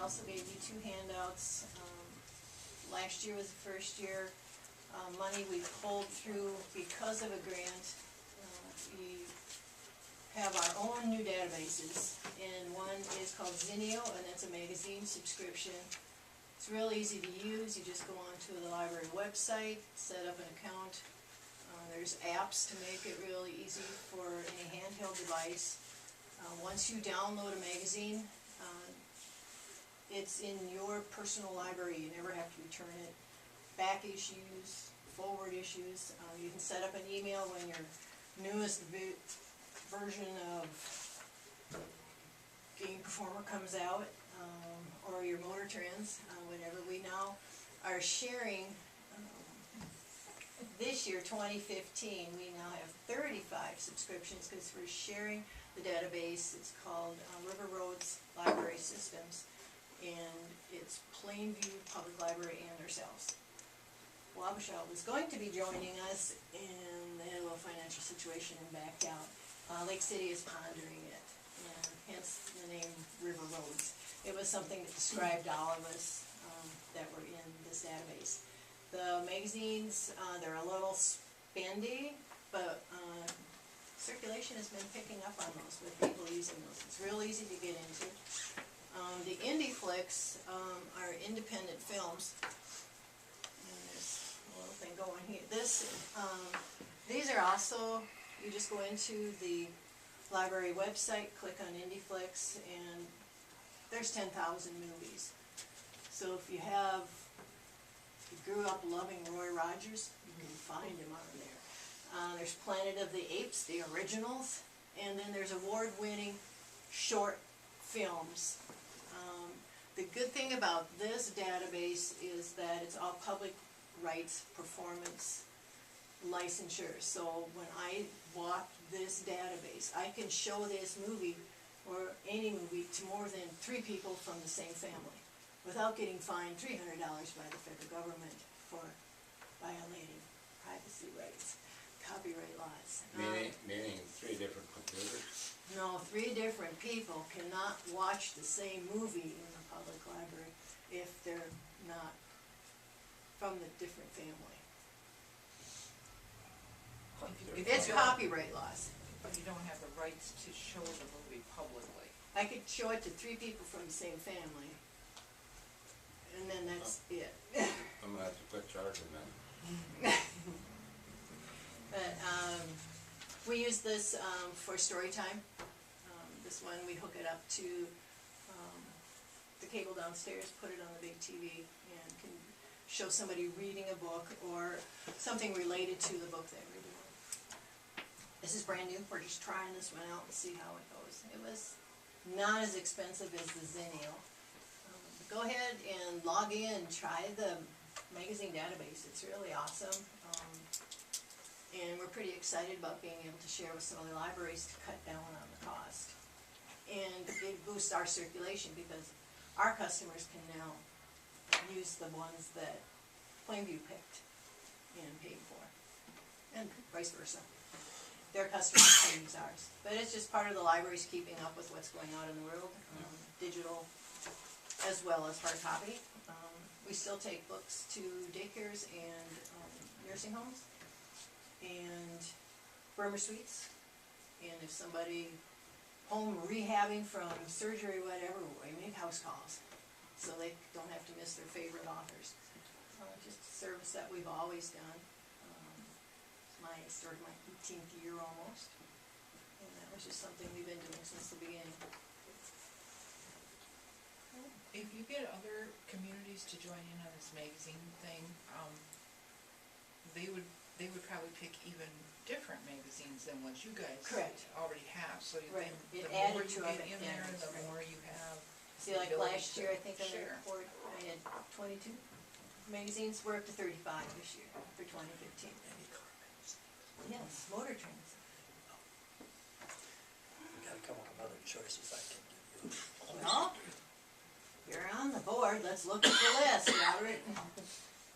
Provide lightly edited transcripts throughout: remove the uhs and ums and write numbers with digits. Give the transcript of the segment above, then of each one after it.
also gave you 2 handouts. Last year was the first year. Money we pulled through because of a grant. We have our own new databases, and one is called Zinio, and that's a magazine subscription. It's real easy to use. You just go onto the library website, set up an account. There's apps to make it really easy for any handheld device. Once you download a magazine, it's in your personal library. You never have to return it. Back issues, forward issues. You can set up an email when your newest version of Game Performer comes out, or your Motor Trends, whatever. We now are sharing, this year, 2015, we now have 35 subscriptions because we're sharing the database. It's called River Roads Library Systems, and it's Plainview Public Library and ourselves. Wabasha was going to be joining us, and they had a little financial situation and backed out. Lake City is pondering it, and hence the name River Roads. It was something that described all of us that were in this database. The magazines, they're a little spendy, but circulation has been picking up on those with people using those. It's real easy to get into. The indie flicks are independent films. And there's a little thing going here. These are also, you just go into the library website, click on indie flicks, and there's 10,000 movies. So if you grew up loving Roy Rogers, you can find him on there. There's Planet of the Apes, the originals, and then there's award-winning short films. The good thing about this database is that it's all public rights performance licensure. So when I bought this database, I can show this movie or any movie to more than 3 people from the same family without getting fined $300 by the federal government for violating privacy rights, copyright laws. Meaning 3 different computers? No, 3 different people cannot watch the same movie in the public library if they're not from the different family. It's copyright laws. But you don't have the rights to show the movie publicly. I could show it to 3 people from the same family, and then that's it. I'm going to have to quit charging them. But we use this for story time. This one, we hook it up to the cable downstairs, put it on the big TV, and can show somebody reading a book or something related to the book that we're doing. This is brand new. We're just trying this one out and see how it goes. It was not as expensive as the Zinio. Go ahead and log in, try the magazine database. It's really awesome. And we're pretty excited about being able to share with some other libraries to cut down on the cost. And it boosts our circulation because our customers can now use the ones that Plainview picked and paid for, and vice versa. Their customers can use ours. But it's just part of the libraries keeping up with what's going on in the world, digital as well as hard copy. We still take books to daycares and nursing homes and Burma suites. And if somebody home rehabbing from surgery, whatever, we make house calls so they don't have to miss their favorite authors. Just a service that we've always done. I started my 18th year almost, and that was just something we've been doing since the beginning. If you get other communities to join in on this magazine thing, they would probably pick even different magazines than what you guys already have. So you Right. the It more added you to our get in there, the right. more you have. See, like last year, I think on the share. report, I had 22 magazines. We're up to 35 this year for 2015. Yes, Motor Trends. We gotta come up with other choices I can give you. Well, you're on the board. Let's look at the list, Robert.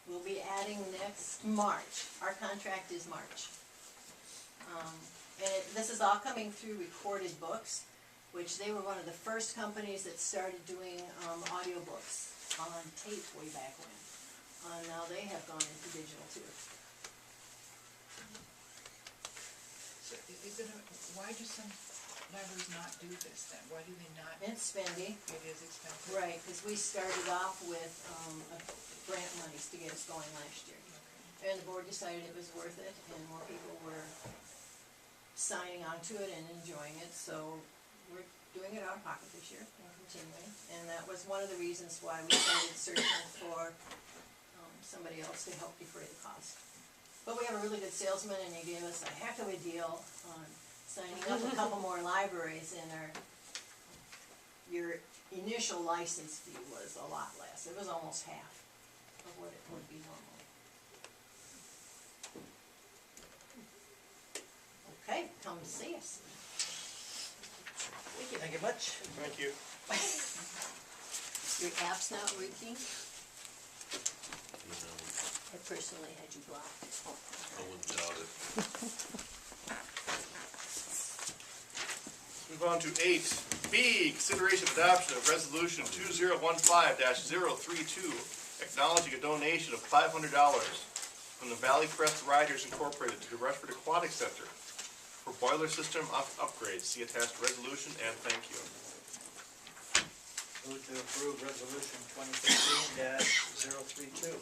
We'll be adding next March. Our contract is March. And this is all coming through recorded books. which they were one of the first companies that started doing audiobooks on tape way back when. Now they have gone into digital too. So why do some libraries not do this then? Why do they not? It's spendy. It is expensive. Right, because we started off with grant monies to get us going last year. Okay. And the board decided it was worth it, and more people were signing on to it and enjoying it, so we're doing it out of pocket this year, and continuing. And that was one of the reasons why we started searching for somebody else to help defray the cost. But we have a really good salesman, and he gave us a heck of a deal on signing up a couple more libraries, and your initial license fee was a lot less. It was almost half of what it would be normally. Okay, come see us. Thank you much. Thank you. Your app's not working? You know, I personally had you blocked. I wouldn't doubt it. Move on to 8B, consideration of adoption of resolution 2015-032, acknowledging a donation of $500 from the Valley Crest Riders Incorporated to the Rushford Aquatic Center for boiler system upgrades. See attached resolution, and thank you. Move to approve resolution 2015-032.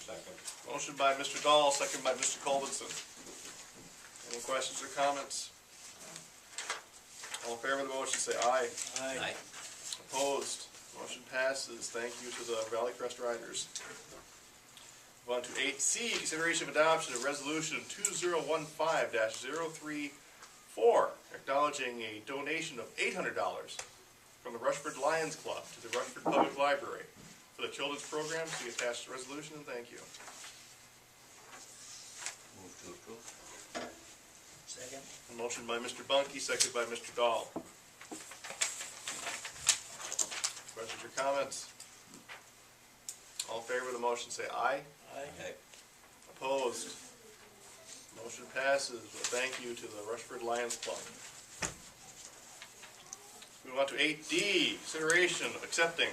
Second. Motion by Mr. Dahl, second by Mr. Culbertson. Any questions or comments? All in favor of the motion, say aye. Aye. Opposed? Motion passes. Thank you to the Valley Crest Riders. Move on to 8C, consideration of adoption of resolution 2015-034, acknowledging a donation of $800 from the Rushford Lions Club to the Rushford Public Library for the children's program. See attached resolution, and thank you. Move to approve. Second. A motion by Mr. Bunky, seconded by Mr. Dahl. Questions or comments? All in favor of the motion, say aye. Aye. Opposed? Motion passes. Thank you to the Rushford Lions Club. Move on to 8D, consideration of accepting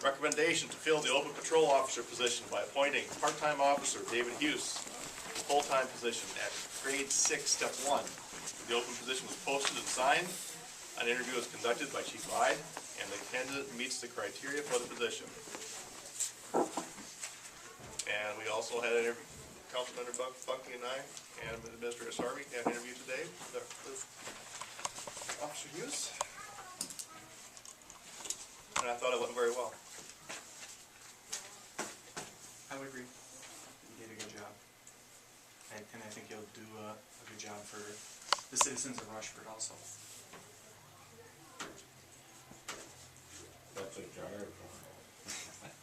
recommendation to fill the open patrol officer position by appointing part-time officer David Hughes to full-time position at grade 6, step 1. The open position was posted and signed. An interview was conducted by Chief Hyde, and the candidate meets the criteria for the position. And we also had an interview, Councilmember Bunky and I, and Administrator Sarvi had an interview today with Officer Hughes. And I thought it went very well. I would agree. You did a good job. And I think you'll do a good job for the citizens of Rushford also. That's what you're hired for.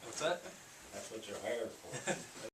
What's that? That's what you're hired for.